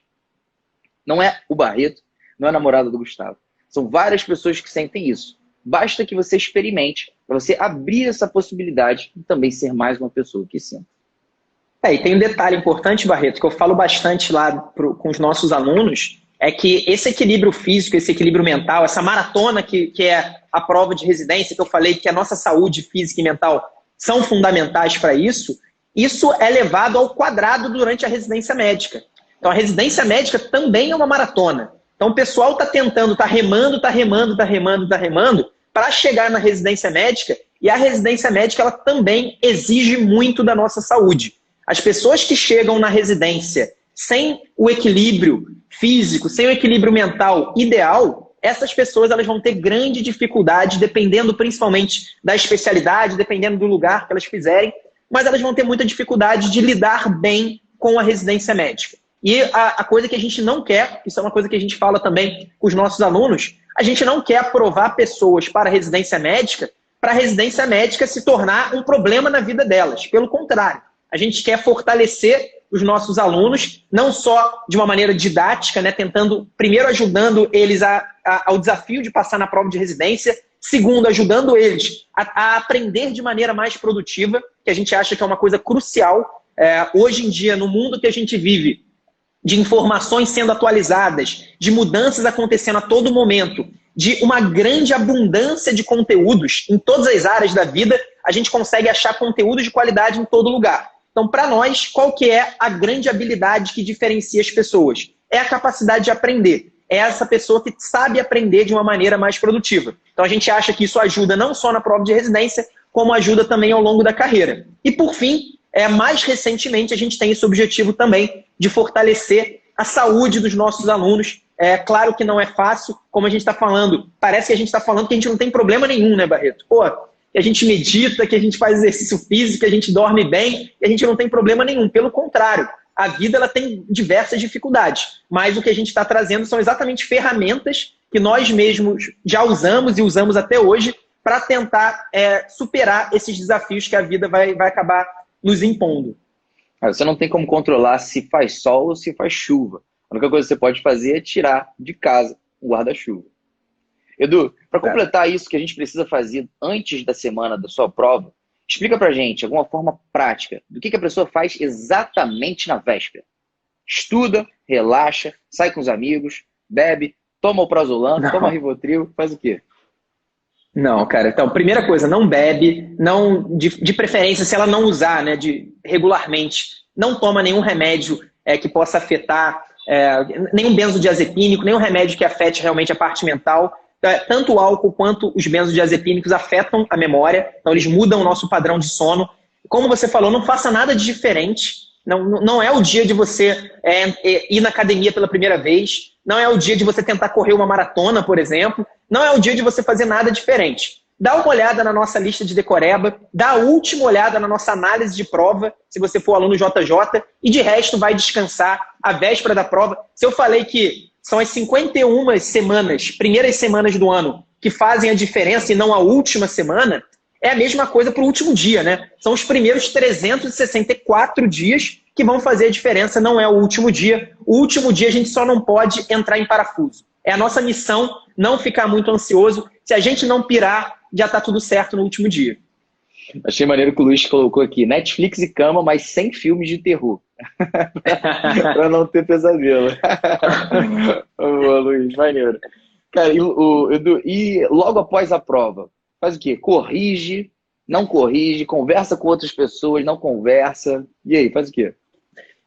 Não é o Barreto, não é a namorada do Gustavo. São várias pessoas que sentem isso. Basta que você experimente, para você abrir essa possibilidade e também ser mais uma pessoa que sente. E tem um detalhe importante, Barreto, que eu falo bastante lá com os nossos alunos, é que esse equilíbrio físico, esse equilíbrio mental, essa maratona que é a prova de residência, que eu falei que a nossa saúde física e mental são fundamentais para isso, isso é levado ao quadrado durante a residência médica. Então a residência médica também é uma maratona. Então o pessoal está tentando, está remando para chegar na residência médica, e a residência médica ela também exige muito da nossa saúde. As pessoas que chegam na residência sem o equilíbrio físico, sem o equilíbrio mental ideal, essas pessoas elas vão ter grande dificuldade, dependendo principalmente da especialidade, dependendo do lugar que elas fizerem, mas elas vão ter muita dificuldade de lidar bem com a residência médica. E a coisa que a gente não quer, isso é uma coisa que a gente fala também com os nossos alunos, a gente não quer aprovar pessoas para a residência médica se tornar um problema na vida delas. Pelo contrário, a gente quer fortalecer os nossos alunos, não só de uma maneira didática, né, primeiro ajudando eles ao desafio de passar na prova de residência, segundo, ajudando eles a aprender de maneira mais produtiva, que a gente acha que é uma coisa crucial. Hoje em dia, no mundo que a gente vive, de informações sendo atualizadas, de mudanças acontecendo a todo momento, de uma grande abundância de conteúdos em todas as áreas da vida, a gente consegue achar conteúdos de qualidade em todo lugar. Então, para nós, qual que é a grande habilidade que diferencia as pessoas? É a capacidade de aprender. É essa pessoa que sabe aprender de uma maneira mais produtiva. Então, a gente acha que isso ajuda não só na prova de residência, como ajuda também ao longo da carreira. E, por fim, mais recentemente, a gente tem esse objetivo também de fortalecer a saúde dos nossos alunos. É claro que não é fácil, como a gente está falando. Parece que a gente está falando que a gente não tem problema nenhum, né, Barreto? Que a gente medita, que a gente faz exercício físico, que a gente dorme bem, e a gente não tem problema nenhum. Pelo contrário, a vida ela tem diversas dificuldades. Mas o que a gente está trazendo são exatamente ferramentas que que nós mesmos já usamos e usamos até hoje para tentar superar esses desafios que a vida vai acabar nos impondo. Você não tem como controlar se faz sol ou se faz chuva. A única coisa que você pode fazer é tirar de casa o guarda-chuva. Edu, para completar isso que a gente precisa fazer antes da semana da sua prova, explica pra gente alguma forma prática do que a pessoa faz exatamente na véspera. Estuda, relaxa, sai com os amigos, bebe, toma o prazolam, toma Rivotril, faz o quê? Não, cara. Então, primeira coisa, não bebe, não, de preferência, se ela não usar, né, regularmente, não toma nenhum remédio que possa afetar, nenhum benzodiazepínico, nenhum remédio que afete realmente a parte mental. Tanto o álcool quanto os benzodiazepínicos afetam a memória, então eles mudam o nosso padrão de sono. Como você falou, não faça nada de diferente. Não é o dia de você ir na academia pela primeira vez. Não é o dia de você tentar correr uma maratona, por exemplo. Não é o dia de você fazer nada diferente. Dá uma olhada na nossa lista de decoreba, dá a última olhada na nossa análise de prova, se você for aluno JJ, e de resto vai descansar a véspera da prova. Se eu falei que são as 51 semanas, primeiras semanas do ano, que fazem a diferença e não a última semana, é a mesma coisa para o último dia, né? São os primeiros 364 dias que vão fazer a diferença, não é o último dia. O último dia a gente só não pode entrar em parafuso. É a nossa missão não ficar muito ansioso. Se a gente não pirar, já está tudo certo no último dia. Achei maneiro que o Luiz colocou aqui, Netflix e cama, mas sem filmes de terror. Para não ter pesadelo. Boa, Luiz, maneiro. Cara, Edu, e logo após a prova, faz o quê? Corrige, não corrige, conversa com outras pessoas, não conversa. E aí, faz o quê?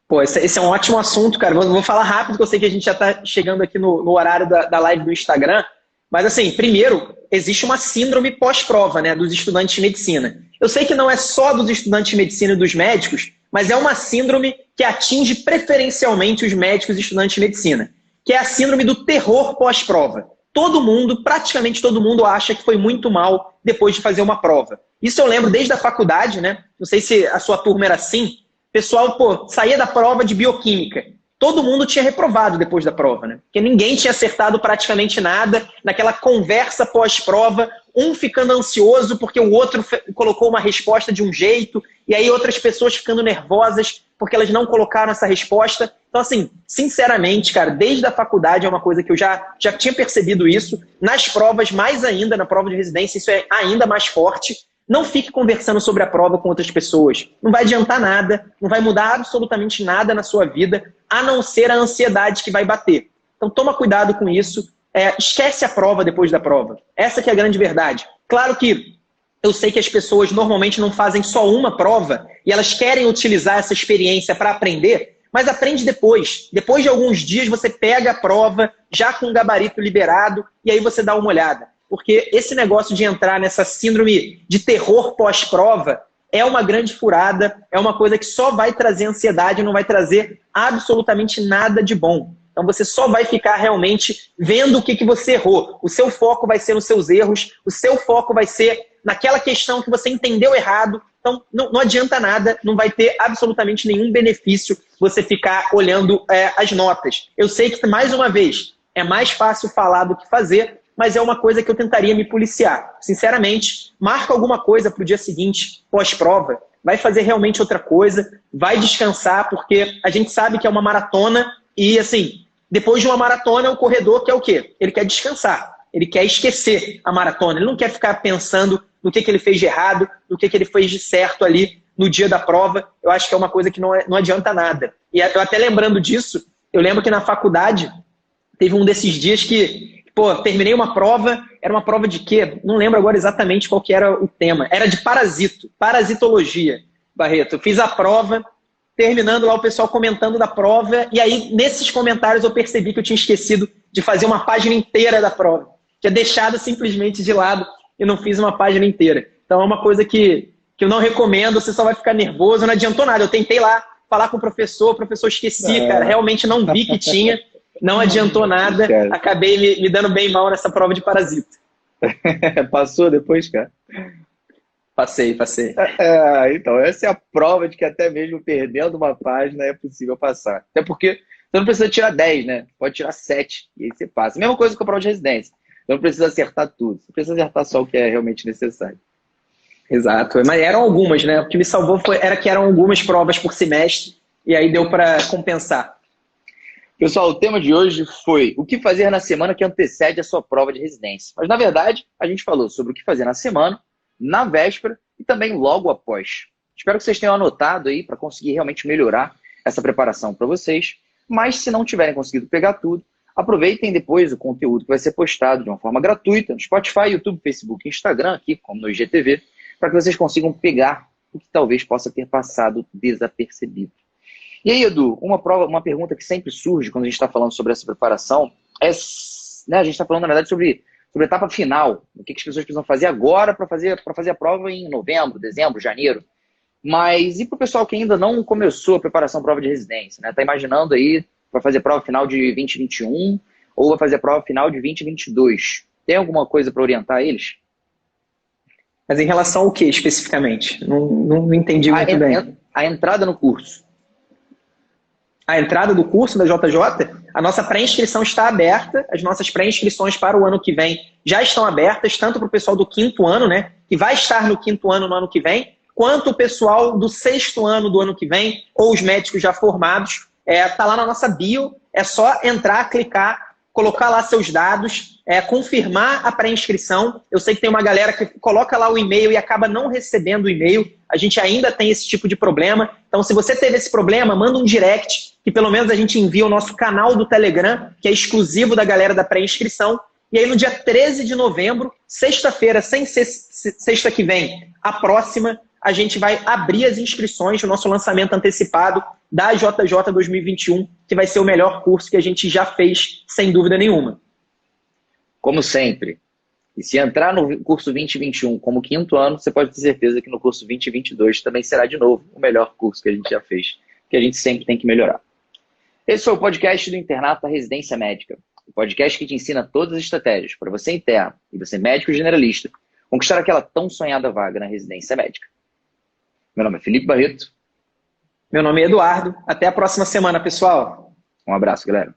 Pô, esse é um ótimo assunto, cara. Vou falar rápido, que eu sei que a gente já está chegando aqui no horário da live do Instagram. Mas assim, primeiro, existe uma síndrome pós-prova, né, dos estudantes de medicina. Eu sei que não é só dos estudantes de medicina e dos médicos, mas é uma síndrome que atinge preferencialmente os médicos e estudantes de medicina, que é a síndrome do terror pós-prova. Todo mundo, praticamente todo mundo, acha que foi muito mal depois de fazer uma prova. Isso eu lembro desde a faculdade, né? Não sei se a sua turma era assim. O pessoal, saía da prova de bioquímica. Todo mundo tinha reprovado depois da prova, né? Porque ninguém tinha acertado praticamente nada naquela conversa pós-prova, um ficando ansioso porque o outro colocou uma resposta de um jeito, e aí outras pessoas ficando nervosas porque elas não colocaram essa resposta. Então, assim, sinceramente, cara, desde a faculdade é uma coisa que eu já tinha percebido isso. Nas provas, mais ainda, na prova de residência, isso é ainda mais forte. Não fique conversando sobre a prova com outras pessoas. Não vai adiantar nada, não vai mudar absolutamente nada na sua vida, a não ser a ansiedade que vai bater. Então toma cuidado com isso. Esquece a prova depois da prova. Essa que é a grande verdade. Claro que eu sei que as pessoas normalmente não fazem só uma prova e elas querem utilizar essa experiência para aprender, mas aprende depois. Depois de alguns dias você pega a prova já com o gabarito liberado e aí você dá uma olhada. Porque esse negócio de entrar nessa síndrome de terror pós-prova é uma grande furada, é uma coisa que só vai trazer ansiedade, não vai trazer absolutamente nada de bom. Então você só vai ficar realmente vendo o que você errou. O seu foco vai ser nos seus erros, o seu foco vai ser naquela questão que você entendeu errado. Então não adianta nada, não vai ter absolutamente nenhum benefício você ficar olhando as notas. Eu sei que, mais uma vez, é mais fácil falar do que fazer, mas é uma coisa que eu tentaria me policiar. Sinceramente, marca alguma coisa para o dia seguinte, pós-prova, vai fazer realmente outra coisa, vai descansar, porque a gente sabe que é uma maratona e, assim, depois de uma maratona, o corredor quer o quê? Ele quer descansar, ele quer esquecer a maratona, ele não quer ficar pensando no que ele fez de errado, no que ele fez de certo ali no dia da prova. Eu acho que é uma coisa que não adianta nada. E eu até lembrando disso, eu lembro que na faculdade teve um desses dias que terminei uma prova, era uma prova de quê? Não lembro agora exatamente qual que era o tema. Era de parasitologia, Barreto. Eu fiz a prova, terminando lá o pessoal comentando da prova, e aí nesses comentários eu percebi que eu tinha esquecido de fazer uma página inteira da prova. Tinha deixado simplesmente de lado e não fiz uma página inteira. Então é uma coisa que eu não recomendo, você só vai ficar nervoso, não adiantou nada. Eu tentei lá falar com o professor esqueci, cara, realmente não vi que tinha. Não adiantou nada, acabei me dando bem mal nessa prova de parasita. Passou depois, cara? Passei. Então, essa é a prova de que até mesmo perdendo uma página é possível passar. Até porque Você não precisa tirar 10, né? Pode tirar 7 e aí você passa. Mesma coisa com a prova de residência. Você não precisa acertar tudo. Você precisa acertar só o que é realmente necessário. Exato. Mas eram algumas, né? O que me salvou era que eram algumas provas por semestre e aí deu para compensar. Pessoal, o tema de hoje foi o que fazer na semana que antecede a sua prova de residência. Mas, na verdade, a gente falou sobre o que fazer na semana, na véspera e também logo após. Espero que vocês tenham anotado aí para conseguir realmente melhorar essa preparação para vocês. Mas, se não tiverem conseguido pegar tudo, aproveitem depois o conteúdo que vai ser postado de uma forma gratuita no Spotify, YouTube, Facebook e Instagram, aqui como no IGTV, para que vocês consigam pegar o que talvez possa ter passado desapercebido. E aí, Edu, uma pergunta que sempre surge quando a gente está falando sobre essa preparação é, né, a gente está falando, na verdade, sobre a etapa final, o que as pessoas precisam fazer agora para fazer a prova em novembro, dezembro, janeiro. Mas e para o pessoal que ainda não começou a preparação para a prova de residência? Está imaginando aí, vai fazer prova final de 2021 ou vai fazer a prova final de 2022? Tem alguma coisa para orientar eles? Mas em relação ao que especificamente? Não entendi muito bem. A entrada no curso. A entrada do curso da JJ, a nossa pré-inscrição está aberta, as nossas pré-inscrições para o ano que vem já estão abertas, tanto para o pessoal do 5º ano, né, que vai estar no 5º ano no ano que vem, quanto o pessoal do 6º ano do ano que vem, ou os médicos já formados. Está lá na nossa bio, é só entrar, clicar, colocar lá seus dados, confirmar a pré-inscrição. Eu sei que tem uma galera que coloca lá o e-mail e acaba não recebendo o e-mail. A gente ainda tem esse tipo de problema. Então, se você teve esse problema, manda um direct, que pelo menos a gente envia o nosso canal do Telegram, que é exclusivo da galera da pré-inscrição. E aí, no dia 13 de novembro, sexta-feira, sem ser sexta que vem, a próxima, a gente vai abrir as inscrições do nosso lançamento antecipado da JJ 2021, que vai ser o melhor curso que a gente já fez, sem dúvida nenhuma. Como sempre. E se entrar no curso 2021 como 5º ano, você pode ter certeza que no curso 2022 também será de novo o melhor curso que a gente já fez, que a gente sempre tem que melhorar. Esse foi o podcast do Internato da Residência Médica, o podcast que te ensina todas as estratégias para você interno e você médico generalista conquistar aquela tão sonhada vaga na residência médica. Meu nome é Felipe Barreto. Meu nome é Eduardo. Até a próxima semana, pessoal. Um abraço, galera.